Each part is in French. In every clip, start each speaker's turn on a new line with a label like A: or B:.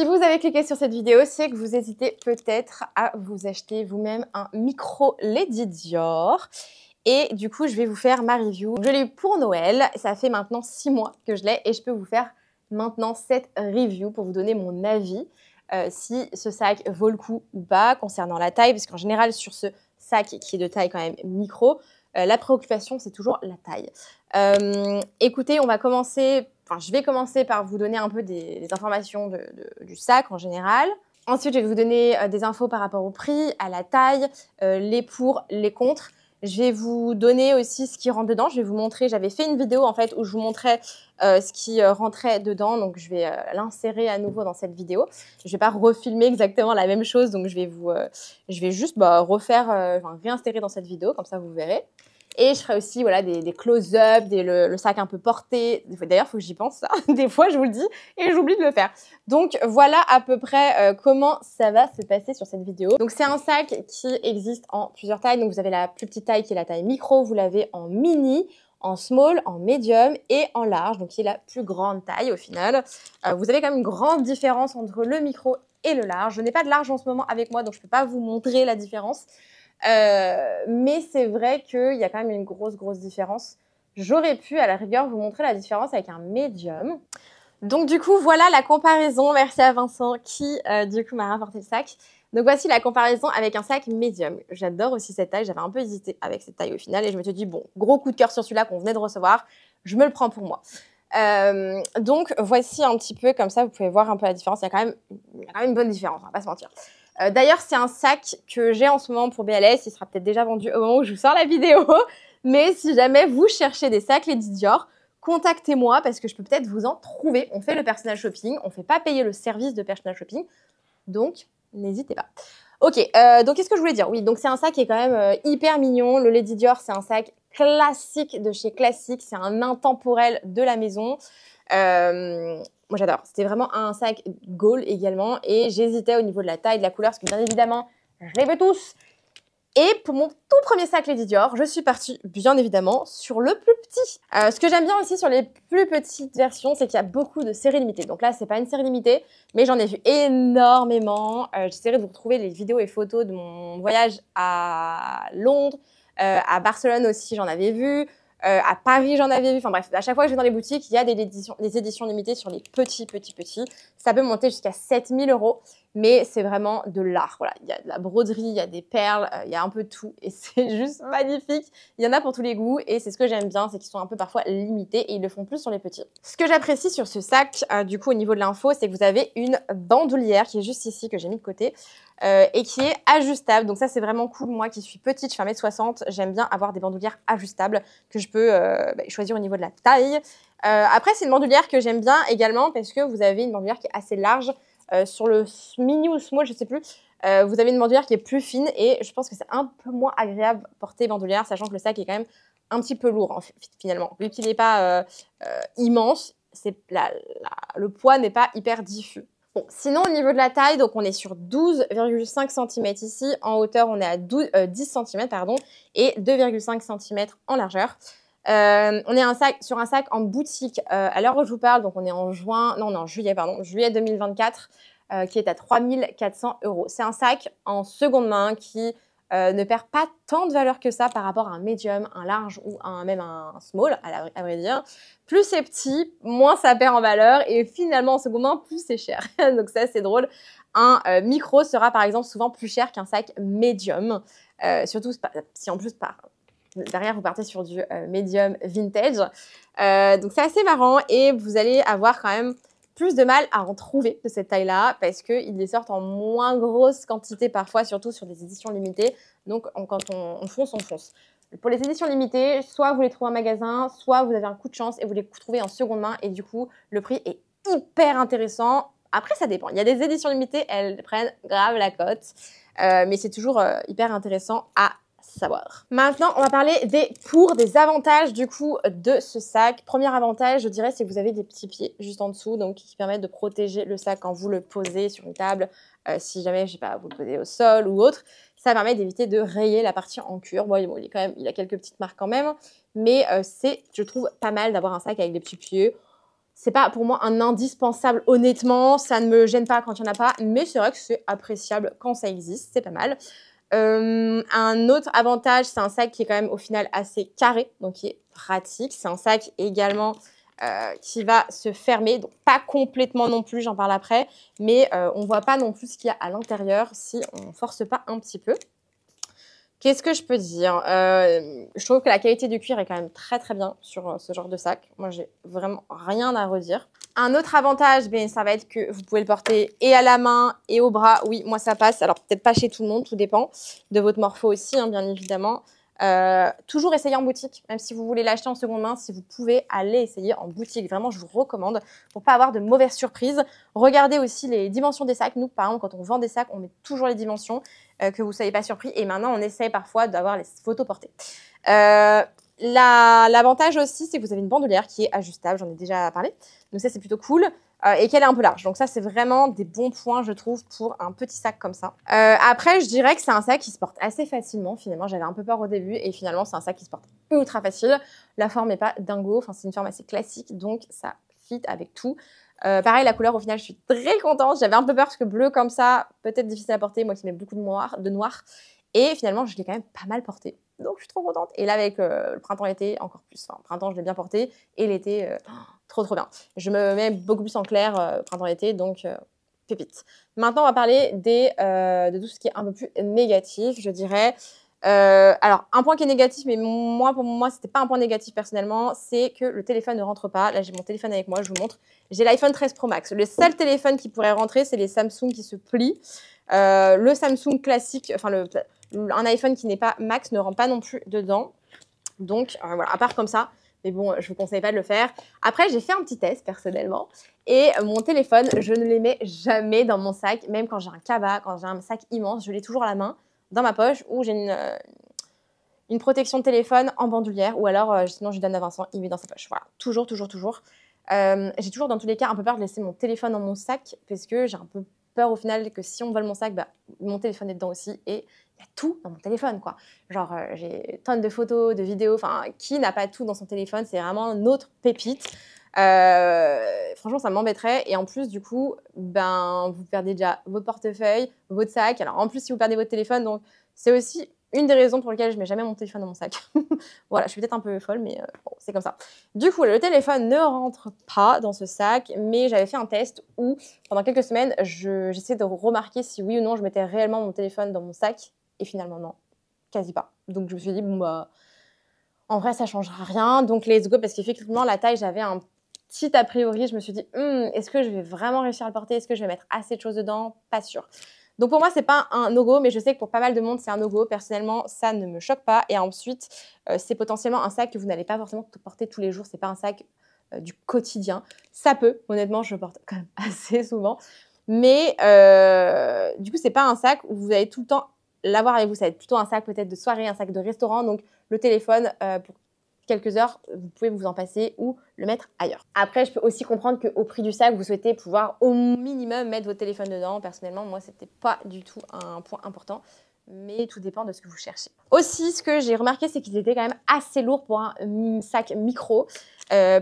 A: Si vous avez cliqué sur cette vidéo, c'est que vous hésitez peut-être à vous acheter vous-même un micro Lady Dior. Et du coup, je vais vous faire ma review. Je l'ai eu pour Noël. Ça fait maintenant 6 mois que je l'ai et je peux vous faire maintenant cette review pour vous donner mon avis si ce sac vaut le coup ou pas concernant la taille. Parce qu'en général, sur ce sac qui est de taille quand même micro, la préoccupation, c'est toujours la taille. Écoutez, je vais commencer par vous donner un peu des informations du sac en général. Ensuite, je vais vous donner des infos par rapport au prix, à la taille, les pour, les contre. Je vais vous donner aussi ce qui rentre dedans. Je vais vous montrer, j'avais fait une vidéo en fait où je vous montrais ce qui rentrait dedans. Donc, je vais l'insérer à nouveau dans cette vidéo. Je ne vais pas refilmer exactement la même chose. Donc, je vais juste réinsérer dans cette vidéo. Comme ça, vous verrez. Et je ferai aussi voilà, des close-up, le sac un peu porté. D'ailleurs, il faut que j'y pense, ça. Des fois, je vous le dis et j'oublie de le faire. Donc, voilà à peu près comment ça va se passer sur cette vidéo. Donc, c'est un sac qui existe en plusieurs tailles. Donc, vous avez la plus petite taille qui est la taille micro. Vous l'avez en mini, en small, en medium et en large. Donc, qui est la plus grande taille au final. Vous avez quand même une grande différence entre le micro et le large. Je n'ai pas de large en ce moment avec moi, donc je ne peux pas vous montrer la différence. Mais c'est vrai qu'il y a quand même une grosse différence. J'aurais pu à la rigueur vous montrer la différence avec un médium. Donc du coup voilà la comparaison. Merci à Vincent qui du coup m'a rapporté le sac. Donc voici la comparaison avec un sac médium. J'adore aussi cette taille, j'avais un peu hésité avec cette taille au final et je me suis dit bon, gros coup de cœur sur celui-là qu'on venait de recevoir, je me le prends pour moi. Donc voici un petit peu comme ça, vous pouvez voir un peu la différence. Il y a quand même une bonne différence, on va pas se mentir. D'ailleurs, c'est un sac que j'ai en ce moment pour BLS. Il sera peut-être déjà vendu au moment où je vous sors la vidéo. Mais si jamais vous cherchez des sacs Lady Dior, contactez-moi parce que je peux peut-être vous en trouver. On fait le personal shopping. On ne fait pas payer le service de personal shopping. Donc, n'hésitez pas. Ok, donc qu'est-ce que je voulais dire? Oui, donc c'est un sac qui est quand même hyper mignon. Le Lady Dior, c'est un sac classique de chez Classique. C'est un intemporel de la maison. Moi, j'adore. C'était vraiment un sac Gaule également. Et j'hésitais au niveau de la taille, de la couleur, parce que bien évidemment, je les veux tous. Et pour mon tout premier sac Lady Dior, je suis partie, bien évidemment, sur le plus petit. Ce que j'aime bien aussi sur les plus petites versions, c'est qu'il y a beaucoup de séries limitées. Donc là, c'est pas une série limitée, mais j'en ai vu énormément. J'essaierai de vous retrouver les vidéos et photos de mon voyage à Londres, à Barcelone aussi, j'en avais vu. À Paris, j'en avais vu. Enfin bref, à chaque fois que je vais dans les boutiques, il y a des éditions limitées sur les petits. Ça peut monter jusqu'à 7000 €, mais c'est vraiment de l'art. Voilà, il y a de la broderie, il y a des perles, il y a un peu de tout et c'est juste magnifique. Il y en a pour tous les goûts et c'est ce que j'aime bien, c'est qu'ils sont un peu parfois limités et ils le font plus sur les petits. Ce que j'apprécie sur ce sac, du coup au niveau de l'info, c'est que vous avez une bandoulière qui est juste ici, que j'ai mis de côté. Et qui est ajustable. Donc ça, c'est vraiment cool. Moi qui suis petite, je fais 1m60, j'aime bien avoir des bandoulières ajustables que je peux choisir au niveau de la taille. Après, c'est une bandoulière que j'aime bien également parce que vous avez une bandoulière qui est assez large. Sur le mini ou small, je sais plus, vous avez une bandoulière qui est plus fine et je pense que c'est un peu moins agréable porter bandoulière, sachant que le sac est quand même un petit peu lourd finalement. Vu qu'il n'est pas immense, le poids n'est pas hyper diffus. Bon, sinon, au niveau de la taille, donc on est sur 12,5 cm ici. En hauteur, on est à 10 cm, pardon, et 2,5 cm en largeur. On est sur un sac en boutique à l'heure où je vous parle, donc on est en juillet 2024, qui est à 3400 €. C'est un sac en seconde main qui ne perd pas tant de valeur que ça par rapport à un médium, un large ou même un small, à vrai dire. Plus c'est petit, moins ça perd en valeur et finalement en seconde main, plus c'est cher. Donc ça, c'est drôle. Un micro sera par exemple souvent plus cher qu'un sac médium, surtout si en plus derrière vous partez sur du médium vintage. Donc c'est assez marrant et vous allez avoir quand même plus de mal à en trouver de cette taille-là parce qu'ils les sortent en moins grosse quantité parfois, surtout sur des éditions limitées. Donc, quand on fonce, on fonce. Pour les éditions limitées, soit vous les trouvez en magasin, soit vous avez un coup de chance et vous les trouvez en seconde main et du coup, le prix est hyper intéressant. Après, ça dépend. Il y a des éditions limitées, elles prennent grave la cote, mais c'est toujours hyper intéressant à savoir. Maintenant, on va parler des avantages du coup de ce sac. Premier avantage, je dirais, c'est que vous avez des petits pieds juste en dessous, donc qui permettent de protéger le sac quand vous le posez sur une table. Si jamais, je sais pas, vous le posez au sol ou autre, ça permet d'éviter de rayer la partie en cuir. Bon, il a quelques petites marques quand même, mais c'est, je trouve, pas mal d'avoir un sac avec des petits pieds. C'est pas pour moi un indispensable, honnêtement, ça ne me gêne pas quand il n'y en a pas, mais c'est vrai que c'est appréciable quand ça existe, c'est pas mal. Un autre avantage, c'est un sac qui est quand même au final assez carré, donc qui est pratique. C'est un sac également qui va se fermer, donc pas complètement non plus, j'en parle après, mais on voit pas non plus ce qu'il y a à l'intérieur si on force pas un petit peu. Qu'est-ce que je peux dire? Je trouve que la qualité du cuir est quand même très très bien sur ce genre de sac. Moi, j'ai vraiment rien à redire. Un autre avantage, ben, ça va être que vous pouvez le porter et à la main et au bras. Oui, moi ça passe. Alors peut-être pas chez tout le monde, tout dépend de votre morpho aussi, hein, bien évidemment. Toujours essayer en boutique, même si vous voulez l'acheter en seconde main, si vous pouvez aller essayer en boutique. Vraiment, je vous recommande pour pas avoir de mauvaises surprises. Regardez aussi les dimensions des sacs. Nous, par exemple, quand on vend des sacs, on met toujours les dimensions que vous ne soyez pas surpris. Et maintenant, on essaye parfois d'avoir les photos portées. L'avantage aussi, c'est que vous avez une bandoulière qui est ajustable. J'en ai déjà parlé. Donc ça, c'est plutôt cool. Et qu'elle est un peu large. Donc ça, c'est vraiment des bons points, je trouve, pour un petit sac comme ça. Après, je dirais que c'est un sac qui se porte assez facilement. Finalement, j'avais un peu peur au début. Et finalement, c'est un sac qui se porte ultra facile. La forme n'est pas dingo. Enfin, c'est une forme assez classique. Donc, ça fit avec tout. Pareil, la couleur, au final, je suis très contente. J'avais un peu peur parce que bleu comme ça, peut-être difficile à porter. Moi qui mets beaucoup de noir. Et finalement, je l'ai quand même pas mal porté. Donc, je suis trop contente. Et là, avec le printemps-été, encore plus. Enfin, printemps, je l'ai bien porté. Et l'été, trop bien. Je me mets beaucoup plus en clair printemps-été, donc pépite. Maintenant, on va parler de tout ce qui est un peu plus négatif, je dirais. Alors, un point qui est négatif, mais pour moi, c'était pas un point négatif personnellement, c'est que le téléphone ne rentre pas. Là, j'ai mon téléphone avec moi, je vous montre. J'ai l'iPhone 13 Pro Max. Le seul téléphone qui pourrait rentrer, c'est les Samsung qui se plient. Le Samsung classique, enfin, un iPhone qui n'est pas Max ne rentre pas non plus dedans. Donc, voilà, à part comme ça. Mais bon, je ne vous conseille pas de le faire. Après, j'ai fait un petit test personnellement. Et mon téléphone, je ne le mets jamais dans mon sac. Même quand j'ai un cabas, quand j'ai un sac immense, je l'ai toujours à la main, dans ma poche, ou j'ai une protection de téléphone en bandoulière. Ou alors, sinon, je donne à Vincent, il met dans sa poche. Voilà, toujours. J'ai toujours, dans tous les cas, un peu peur de laisser mon téléphone dans mon sac. Parce que j'ai un peu peur au final que si on vole mon sac, bah, mon téléphone est dedans aussi. Et il y a tout dans mon téléphone, quoi. Genre, j'ai tonnes de photos, de vidéos. Enfin, qui n'a pas tout dans son téléphone? C'est vraiment notre pépite. Franchement, ça m'embêterait. Et en plus, du coup, ben, vous perdez déjà votre portefeuille, votre sac. Alors, en plus, si vous perdez votre téléphone, donc c'est aussi une des raisons pour lesquelles je mets jamais mon téléphone dans mon sac. Voilà, je suis peut-être un peu folle, mais bon, c'est comme ça. Du coup, le téléphone ne rentre pas dans ce sac, mais j'avais fait un test où, pendant quelques semaines, j'essayais de remarquer si oui ou non je mettais réellement mon téléphone dans mon sac. Et finalement, non, quasi pas. Donc, je me suis dit, bon, bah, en vrai, ça changera rien. Donc, let's go, parce qu'effectivement, la taille, j'avais un petit a priori. Je me suis dit, est-ce que je vais vraiment réussir à le porter? Est-ce que je vais mettre assez de choses dedans? Pas sûr. Donc, pour moi, c'est pas un no-go, mais je sais que pour pas mal de monde, c'est un no-go. Personnellement, ça ne me choque pas. Et ensuite, c'est potentiellement un sac que vous n'allez pas forcément porter tous les jours. C'est pas un sac du quotidien. Ça peut, honnêtement, je le porte quand même assez souvent. Mais du coup, c'est pas un sac où vous allez tout le temps l'avoir avec vous. Ça va être plutôt un sac peut-être de soirée, un sac de restaurant. Donc, le téléphone, pour quelques heures, vous pouvez vous en passer ou le mettre ailleurs. Après, je peux aussi comprendre qu'au prix du sac, vous souhaitez pouvoir au minimum mettre votre téléphone dedans. Personnellement, moi, c'était pas du tout un point important, mais tout dépend de ce que vous cherchez. Aussi, ce que j'ai remarqué, c'est qu'ils étaient quand même assez lourds pour un sac micro,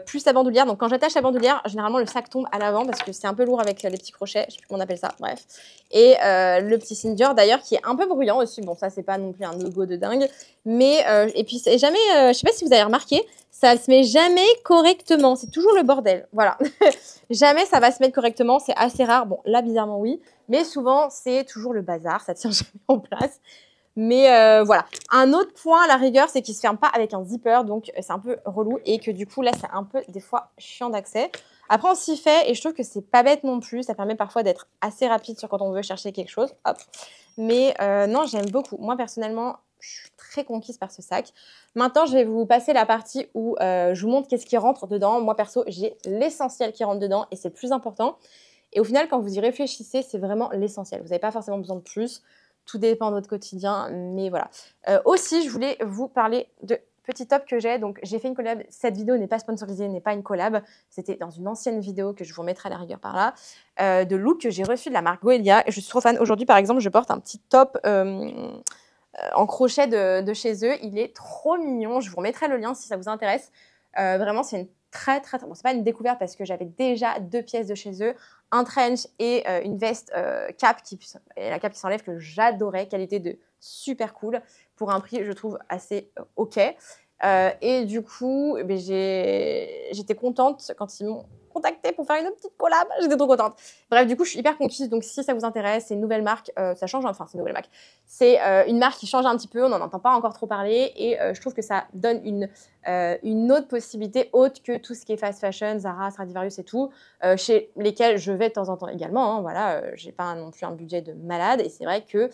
A: plus la bandoulière. Donc, quand j'attache la bandoulière, généralement, le sac tombe à l'avant parce que c'est un peu lourd avec les petits crochets. Je sais plus comment on appelle ça, bref. Et le petit cincher, d'ailleurs, qui est un peu bruyant aussi. Bon, ça, c'est pas non plus un logo de dingue. Mais, et puis, c'est jamais, je sais pas si vous avez remarqué, ça se met jamais correctement. C'est toujours le bordel. Voilà. Jamais ça va se mettre correctement. C'est assez rare. Bon, là, bizarrement, oui. Mais souvent, c'est toujours le bazar. Ça tient jamais en place. Mais voilà. Un autre point à la rigueur, c'est qu'il se ferme pas avec un zipper. Donc, c'est un peu relou. Et que du coup, là, c'est un peu, des fois, chiant d'accès. Après, on s'y fait. Et je trouve que c'est pas bête non plus. Ça permet parfois d'être assez rapide sur quand on veut chercher quelque chose. Hop. Mais non, j'aime beaucoup. Moi, personnellement, je suis très conquise par ce sac. Maintenant, je vais vous passer la partie où je vous montre qu'est-ce qui rentre dedans. Moi, perso, j'ai l'essentiel qui rentre dedans et c'est le plus important. Et au final, quand vous y réfléchissez, c'est vraiment l'essentiel. Vous n'avez pas forcément besoin de plus. Tout dépend de votre quotidien, mais voilà. Aussi, je voulais vous parler de petit top que j'ai. Donc, j'ai fait une collab. Cette vidéo n'est pas sponsorisée, n'est pas une collab. C'était dans une ancienne vidéo que je vous remettrai à la rigueur par là, de look que j'ai reçu de la marque Goelia. Et je suis trop fan. Aujourd'hui, par exemple, je porte un petit top en crochet de chez eux. Il est trop mignon. Je vous remettrai le lien si ça vous intéresse. Vraiment, c'est une Bon, c'est pas une découverte parce que j'avais déjà 2 pièces de chez eux, un trench et une veste cap et la cape qui s'enlève que j'adorais, qualité de super cool pour un prix je trouve assez ok. Et du coup, j'étais contente quand ils m'ont contactée pour faire une petite collab. J'étais trop contente. Bref, du coup, je suis hyper conquise. Donc, si ça vous intéresse, c'est une nouvelle marque. Ça change, enfin, c'est une nouvelle marque. C'est une marque qui change un petit peu. On n'en entend pas encore trop parler. Et je trouve que ça donne une autre possibilité autre que tout ce qui est fast fashion, Zara, Stradivarius et tout, chez lesquels je vais de temps en temps également. Hein, voilà, j'ai pas non plus un budget de malade. Et c'est vrai que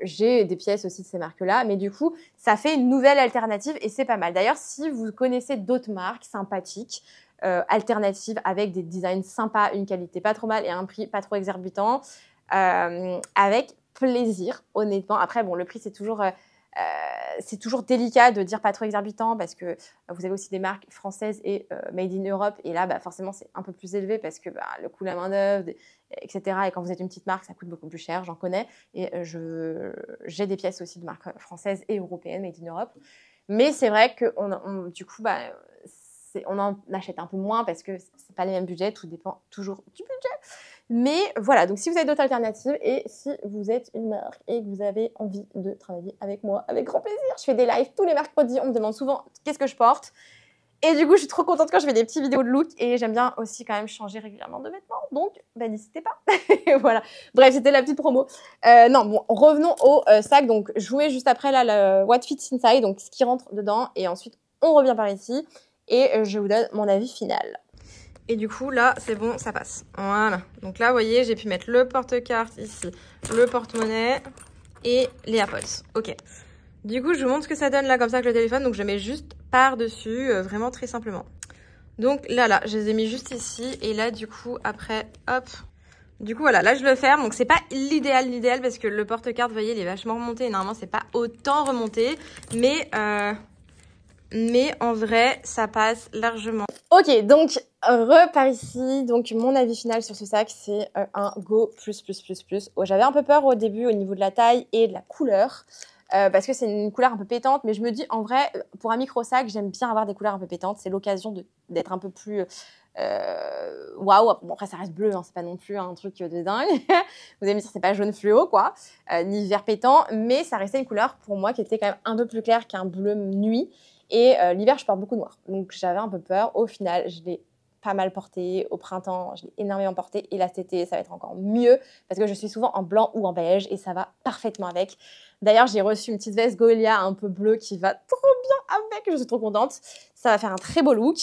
A: j'ai des pièces aussi de ces marques-là, mais du coup, ça fait une nouvelle alternative et c'est pas mal. D'ailleurs, si vous connaissez d'autres marques sympathiques, alternatives avec des designs sympas, une qualité pas trop mal et un prix pas trop exorbitant, avec plaisir, honnêtement. Après, bon, le prix, c'est toujours délicat de dire pas trop exorbitant parce que vous avez aussi des marques françaises et made in Europe et là, forcément, c'est un peu plus élevé parce que le coût de la main-d'œuvre, etc. Et quand vous êtes une petite marque, ça coûte beaucoup plus cher, j'en connais. Et j'ai des pièces aussi de marques françaises et européennes, made in Europe. Mais c'est vrai que du coup, on en achète un peu moins parce que c'est pas les mêmes budgets, tout dépend toujours du budget. Mais voilà, donc si vous avez d'autres alternatives et si vous êtes une marque et que vous avez envie de travailler avec moi, avec grand plaisir. Je fais des lives tous les mercredis, on me demande souvent qu'est-ce que je porte. Et du coup, je suis trop contente quand je fais des petites vidéos de look et j'aime bien aussi quand même changer régulièrement de vêtements. Donc, n'hésitez pas. Voilà. Bref, c'était la petite promo. Non, bon, revenons au sac. Donc, je vous mets juste après là le What Fits Inside, donc ce qui rentre dedans. Et ensuite, on revient par ici et je vous donne mon avis final. Et du coup, là, c'est bon, ça passe. Voilà. Donc là, vous voyez, j'ai pu mettre le porte-carte ici, le porte-monnaie et les AirPods. Ok. Du coup, je vous montre ce que ça donne là, comme ça, avec le téléphone. Donc, je mets juste par-dessus, vraiment très simplement. Donc là, je les ai mis juste ici. Et là, du coup, après, hop. Du coup, voilà, là, je le ferme. Donc, c'est pas l'idéal parce que le porte-carte, vous voyez, il est vachement remonté. Et normalement, c'est pas autant remonté. Mais en vrai, ça passe largement. Ok, donc repars ici. Donc mon avis final sur ce sac, c'est un Go++++. Oh, j'avais un peu peur au début au niveau de la taille et de la couleur. Parce que c'est une couleur un peu pétante. Mais je me dis, en vrai, pour un micro-sac, j'aime bien avoir des couleurs un peu pétantes. C'est l'occasion d'être un peu plus... waouh. Bon, après, ça reste bleu. Hein, c'est pas non plus un truc de dingue. Vous allez me dire, c'est pas jaune fluo, quoi. Ni vert pétant. Mais ça restait une couleur, pour moi, qui était quand même un peu plus claire qu'un bleu nuit. Et l'hiver, je porte beaucoup noir. Donc, j'avais un peu peur. Au final, je l'ai pas mal porté. Au printemps, je l'ai énormément porté. Et là, cet été, ça va être encore mieux parce que je suis souvent en blanc ou en beige et ça va parfaitement avec. D'ailleurs, j'ai reçu une petite veste Goelia un peu bleue qui va trop bien avec. Je suis trop contente. Ça va faire un très beau look.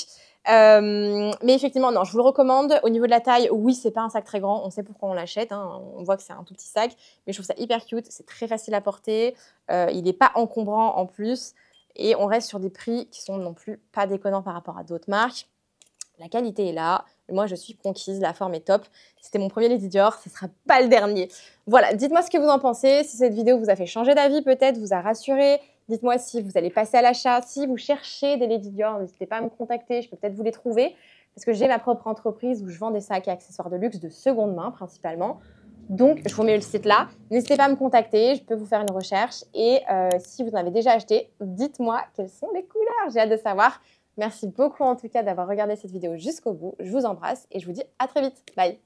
A: Mais effectivement, non, je vous le recommande. Au niveau de la taille, oui, c'est pas un sac très grand. On sait pourquoi on l'achète. Hein. On voit que c'est un tout petit sac. Mais je trouve ça hyper cute. C'est très facile à porter. Il n'est pas encombrant en plus. Et on reste sur des prix qui sont non plus pas déconnants par rapport à d'autres marques. La qualité est là. Moi, je suis conquise. La forme est top. C'était mon premier Lady Dior. Ce ne sera pas le dernier. Voilà, dites-moi ce que vous en pensez. Si cette vidéo vous a fait changer d'avis, peut-être, vous a rassuré. Dites-moi si vous allez passer à l'achat. Si vous cherchez des Lady Dior, n'hésitez pas à me contacter. Je peux peut-être vous les trouver. Parce que j'ai ma propre entreprise où je vends des sacs et accessoires de luxe de seconde main, principalement. Donc, je vous mets le site là. N'hésitez pas à me contacter, je peux vous faire une recherche. Et si vous en avez déjà acheté, dites-moi quelles sont les couleurs. J'ai hâte de savoir. Merci beaucoup en tout cas d'avoir regardé cette vidéo jusqu'au bout. Je vous embrasse et je vous dis à très vite. Bye!